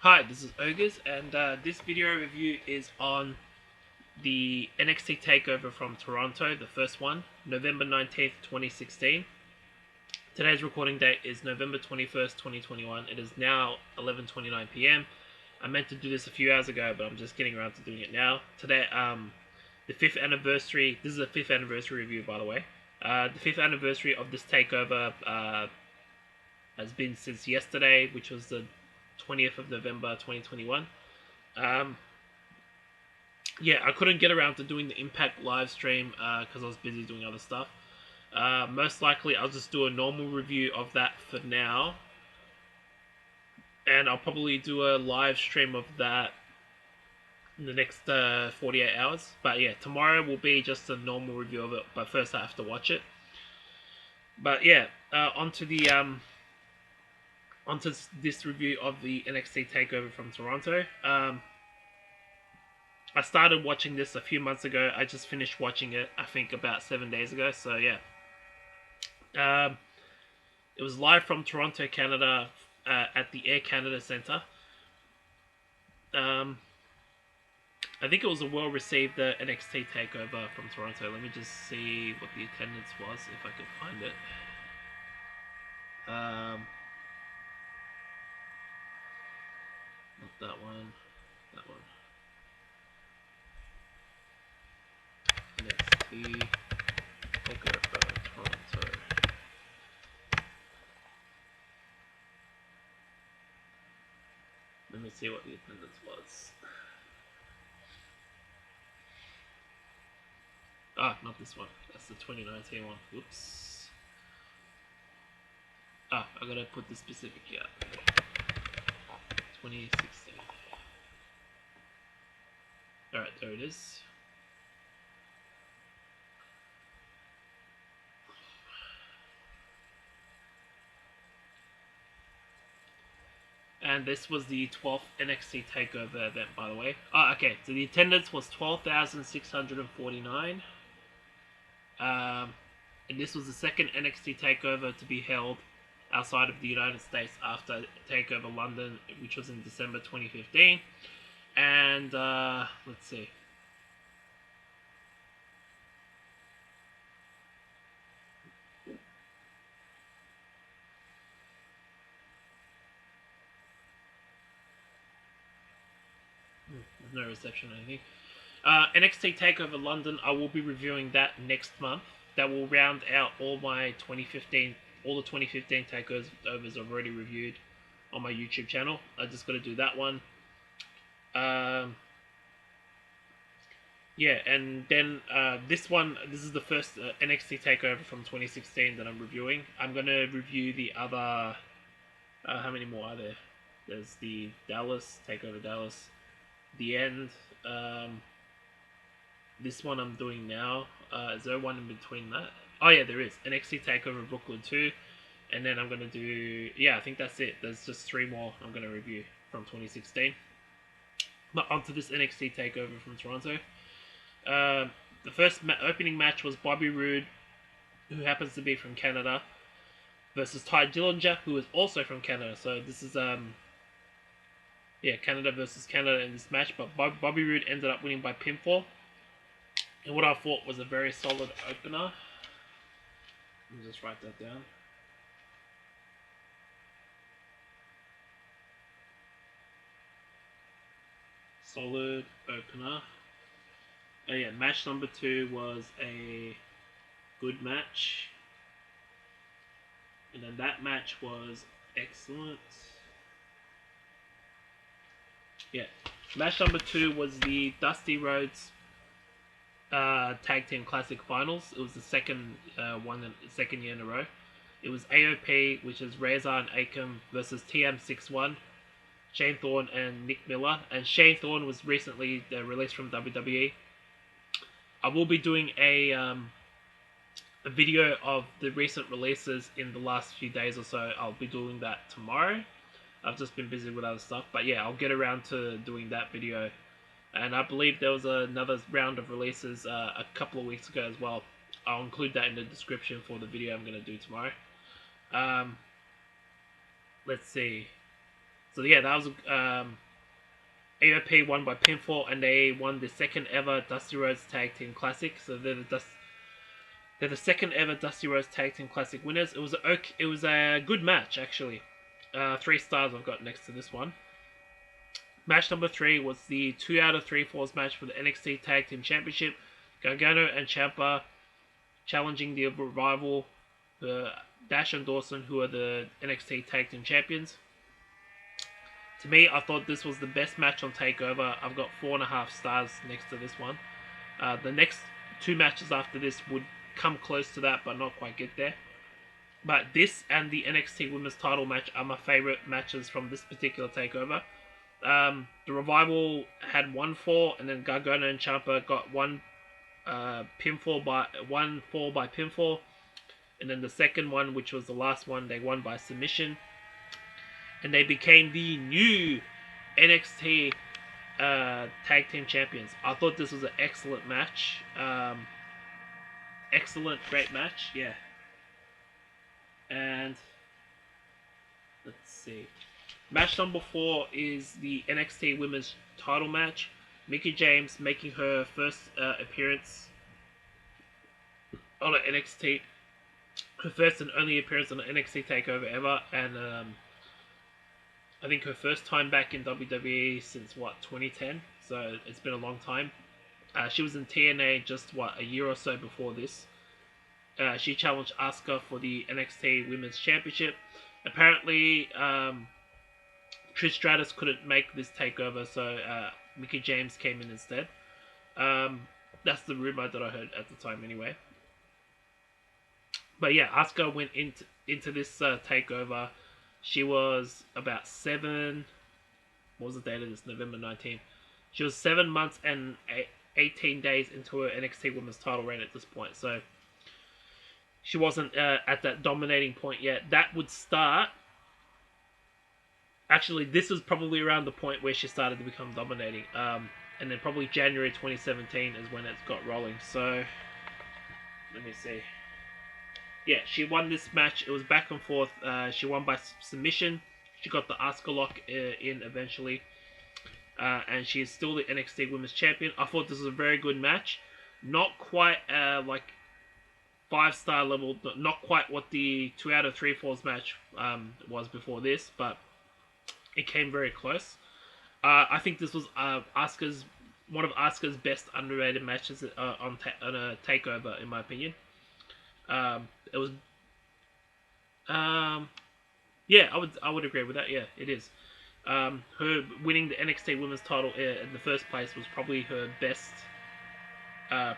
Hi, this is Ogres, and this video review is on the NXT Takeover from Toronto, the first one, November 19th, 2016. Today's recording date is November 21st, 2021. It is now 11:29 p.m. I meant to do this a few hours ago, but I'm just getting around to doing it now. Today, the 5th anniversary, this is a 5th anniversary review, by the way. The 5th anniversary of this takeover has been since yesterday, which was the 20th of November 2021. Yeah, I couldn't get around to doing the Impact live stream because I was busy doing other stuff. Most likely, I'll just do a normal review of that for now, and I'll probably do a live stream of that in the next 48 hours. But yeah, tomorrow will be just a normal review of it, but first I have to watch it. But yeah, onto this review of the NXT Takeover from Toronto. I started watching this a few months ago. I just finished watching it, I think, about 7 days ago. So yeah, it was live from Toronto, Canada, at the Air Canada Centre. I think it was a well-received NXT Takeover from Toronto. Let me just see what the attendance was, if I could find it. Not that one. That one. NXT Takeover Toronto. Let me see what the attendance was. Ah, not this one. That's the 2019 one. Whoops. Ah, I gotta put the specific here. 2016. Alright, there it is. And this was the 12th NXT Takeover event, by the way. Oh, okay. So the attendance was 12,649. And this was the second NXT Takeover to be held outside of the United States after Takeover London, which was in December 2015. And let's see. There's no reception or anything. NXT Takeover London, I will be reviewing that next month. That will round out all my 2015, all the 2015 takeovers I've already reviewed on my YouTube channel. I just got to do that one. Yeah, and then this is the first NXT Takeover from 2016 that I'm reviewing. I'm going to review the other, how many more are there? There's the Dallas, Takeover Dallas, The End, this one I'm doing now. Is there one in between that? Oh yeah, there is. NXT Takeover Brooklyn 2, and then I'm going to do, yeah, I think that's it. There's just 3 more I'm going to review from 2016. But onto this NXT Takeover from Toronto. The first opening match was Bobby Roode, who happens to be from Canada, versus Ty Dillinger, who is also from Canada. So this is Canada versus Canada in this match. But Bobby Roode ended up winning by pinfall, and what I thought was a very solid opener. Let me just write that down. Solid opener. Oh yeah, match number 2 was a good match. And then that match was excellent. Yeah. Match number 2 was the Dusty Rhodes Tag Team Classic Finals. It was the second year in a row. It was AOP, which is Reza and Akam versus TM61, Shane Thorne and Nick Miller. And Shane Thorne was recently released from WWE. I will be doing a video of the recent releases in the last few days or so. I'll be doing that tomorrow. I've just been busy with other stuff. But yeah, I'll get around to doing that video. And I believe there was another round of releases a couple of weeks ago as well. I'll include that in the description for the video I'm going to do tomorrow. Let's see. So yeah, that was AOP won by pinfall, and they won the second ever Dusty Rhodes Tag Team Classic. So they're the second ever Dusty Rhodes Tag Team Classic winners. It was a good match actually. 3 stars I've got next to this one. Match number 3 was the 2 out of 3 falls match for the NXT Tag Team Championship. Gargano and Ciampa challenging the Revival, Dash and Dawson, who are the NXT Tag Team Champions. To me, I thought this was the best match on Takeover. I've got 4.5 stars next to this one. The next 2 matches after this would come close to that, but not quite get there. But this and the NXT Women's Title match are my favorite matches from this particular Takeover. The Revival had 1 fall, and then Gargano and Ciampa got one fall by pinfall, and then the second one, which was the last one, they won by submission, and they became the new NXT Tag Team Champions. I thought this was an excellent match. Great match, yeah. And let's see. Match number 4 is the NXT Women's Title match. Mickie James making her first appearance on an NXT, her first and only appearance on an NXT Takeover ever, and I think her first time back in WWE since 2010. So it's been a long time. She was in TNA just a year or so before this. She challenged Asuka for the NXT Women's Championship. Apparently, Trish Stratus couldn't make this takeover, so Mickie James came in instead. That's the rumor that I heard at the time, anyway. But yeah, Asuka went into this takeover. She was about 7. What was the date of this? November 19th. She was 7 months and 18 days into her NXT Women's Title reign at this point. So she wasn't at that dominating point yet. That would start. Actually, this was probably around the point where she started to become dominating. And then probably January 2017 is when it got rolling. So let me see. Yeah, she won this match. It was back and forth. She won by submission. She got the Asuka lock in eventually. And she is still the NXT Women's Champion. I thought this was a very good match. Not quite like 5-star level. Not quite what the 2 out of 3 falls match was before this. But it came very close. I think this was one of Asuka's best underrated matches on a takeover, in my opinion. It was, yeah, I would agree with that. Yeah, it is. Her winning the NXT Women's Title in the first place was probably her best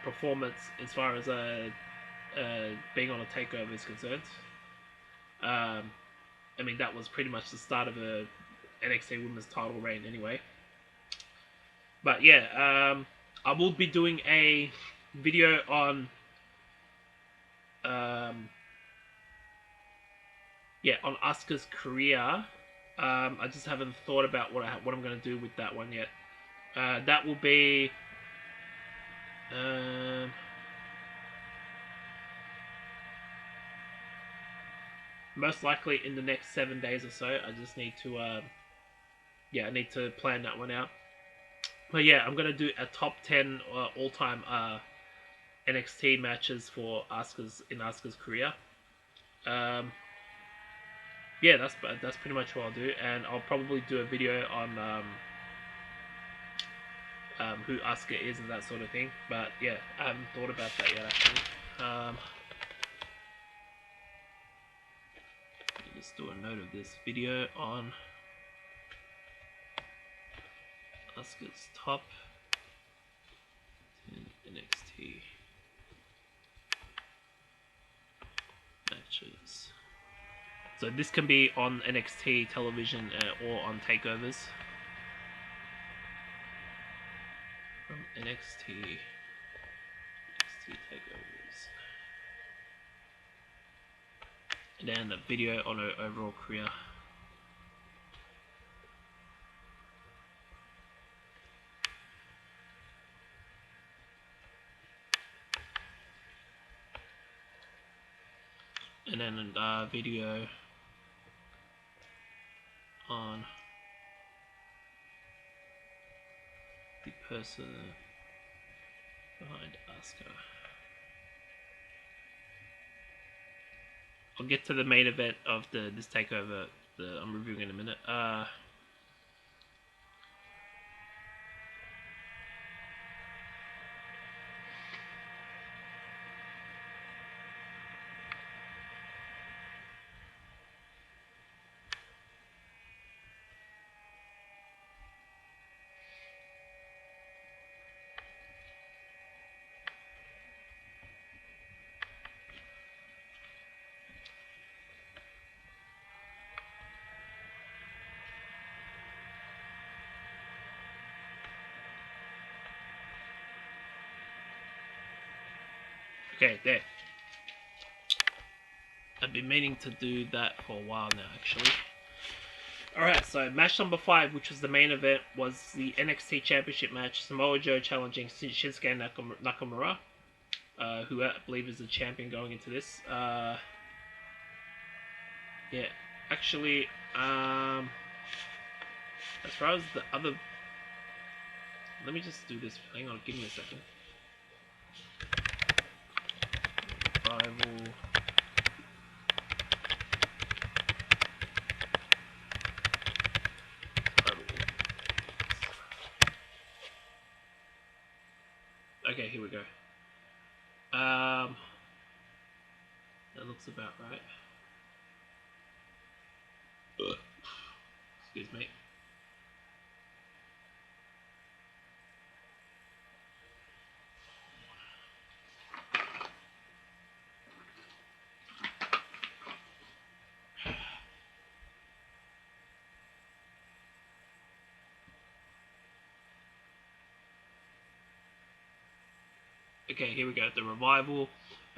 performance as far as being on a takeover is concerned. I mean, that was pretty much the start of her NXT Women's Title reign, anyway. But yeah, I will be doing a video on. On Asuka's career. I just haven't thought about what I'm going to do with that one yet. That will be most likely in the next 7 days or so. I just need to I need to plan that one out. But yeah, I'm going to do a top 10 all-time NXT matches for Asuka's career. Yeah, that's pretty much what I'll do, and I'll probably do a video on who Asuka is and that sort of thing. But yeah, I haven't thought about that yet, actually. Let me just do a note of this video on Asuka's top 10 NXT matches. So this can be on NXT television or on takeovers. From NXT takeovers. And then a video on her overall career. And then a video on person behind Asuka. I'll get to the main event of this takeover that I'm reviewing in a minute. Okay, there. I've been meaning to do that for a while now, actually. Alright, so match number 5, which was the main event, was the NXT Championship match. Samoa Joe challenging Shinsuke Nakamura, who I believe is the champion going into this. Yeah, actually, as far as the other... Let me just do this. Hang on, give me a second. Rival... Okay, here we go. That looks about right. Excuse me. Okay, here we go. The Revival.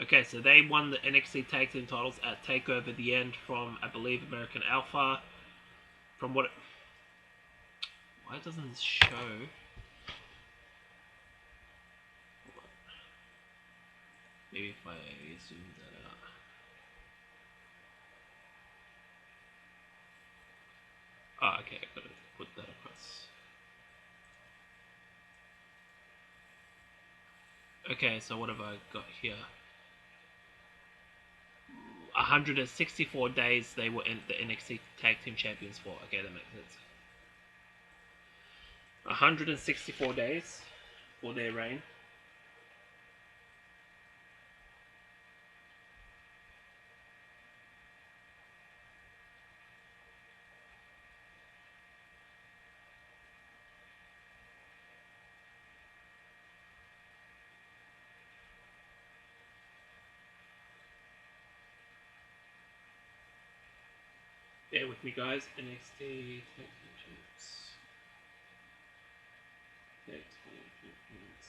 Okay, so they won the NXT Tag Team titles at Takeover the End from, I believe, American Alpha. From what... Why doesn't this show? Maybe if I zoom that out. Ah, okay, I've got to put that across. Okay, so what have I got here? 164 days they were in the NXT Tag Team Champions for. Okay, that makes sense. 164 days for their reign. Bear with me, guys. NXT Tag Team Champs. Tag Team Champions.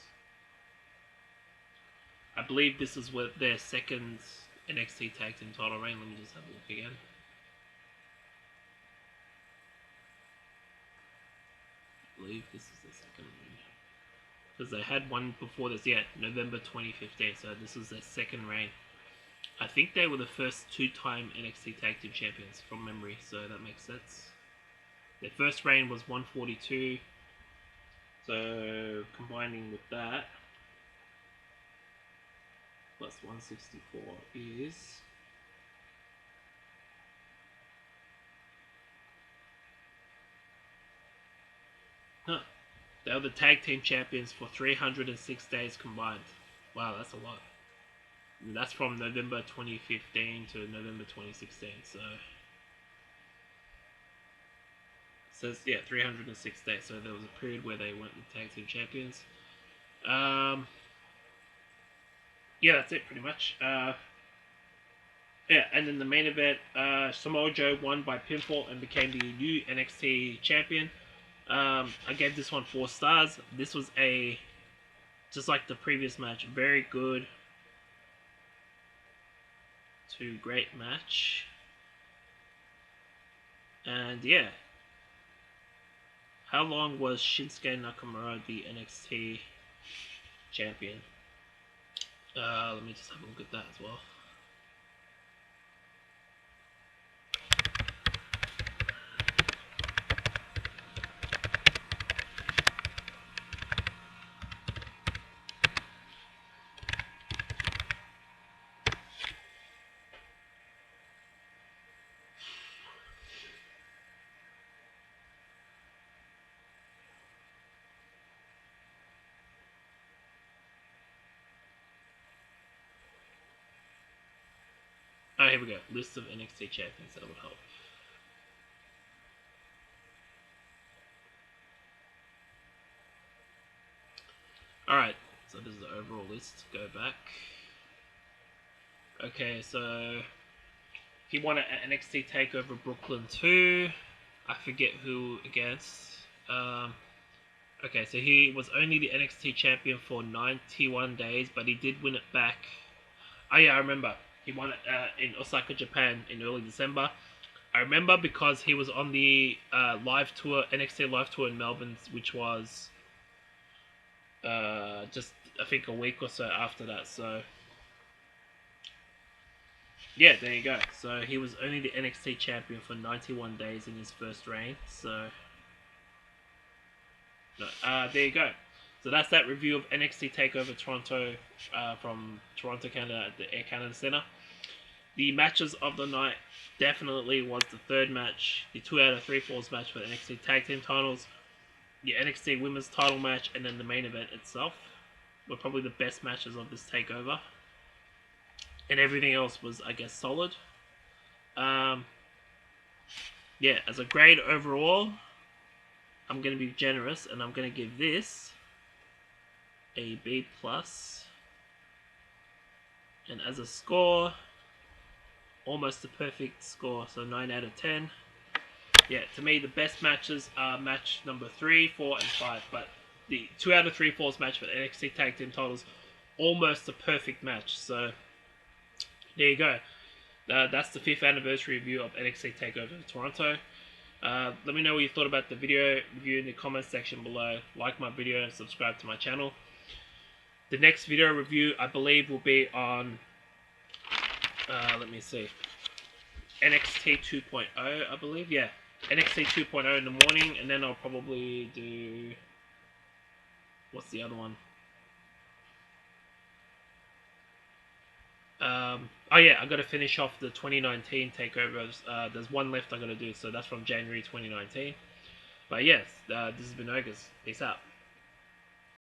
I believe this is what their second NXT Tag Team title reign. Let me just have a look again. I believe this is the second reign. Because they had one before this, yeah, November 2015. So this is their second reign. I think they were the first two-time NXT Tag Team Champions from memory, so that makes sense. Their first reign was 142, so combining with that, plus 164 is... Huh. They were the Tag Team Champions for 306 days combined. Wow, that's a lot. And that's from November 2015 to November 2016, so... It says, yeah, 306 days, so there was a period where they weren't the Tag Team Champions. Yeah, that's it, pretty much. Yeah, and in the main event, Samoa Joe won by pinfall and became the new NXT Champion. I gave this one 4 stars. This was a... Just like the previous match, very good to great match. And yeah, how long was Shinsuke Nakamura the NXT champion? Let me just have a look at that as well. Oh, here we go. List of NXT champions. That would help. Alright, so this is the overall list. Go back. Okay, so he won at NXT Takeover Brooklyn 2. I forget who against. Okay, so he was only the NXT champion for 91 days, but he did win it back. Oh yeah, I remember. He won it in Osaka, Japan in early December. I remember because he was on the live tour, NXT live tour in Melbourne, which was just, I think, a week or so after that. So yeah, there you go. So he was only the NXT champion for 91 days in his first reign. So there you go. So that's that review of NXT Takeover Toronto from Toronto, Canada at the Air Canada Centre. The matches of the night definitely was the third match, the 2 out of 3 falls match for the NXT Tag Team titles, the NXT Women's title match, and then the main event itself were probably the best matches of this takeover. And everything else was, I guess, solid. Yeah, as a grade overall, I'm going to be generous and I'm going to give this a B+. And as a score, almost a perfect score, so 9 out of 10. Yeah, to me the best matches are match number 3, 4, and 5, but the 2 out of 3 falls match for the NXT Tag Team titles, almost a perfect match. So there you go. That's the 5th anniversary review of NXT Takeover Toronto. Let me know what you thought about the video. Review in the comments section below. Like my video and subscribe to my channel. The next video review, I believe, will be on, let me see, NXT 2.0, I believe. Yeah, NXT 2.0 in the morning, and then I'll probably do, what's the other one? Oh yeah, I got to finish off the 2019 takeovers. There's one left I got to do, so that's from January 2019. But yes, this has been Ogres. Peace out.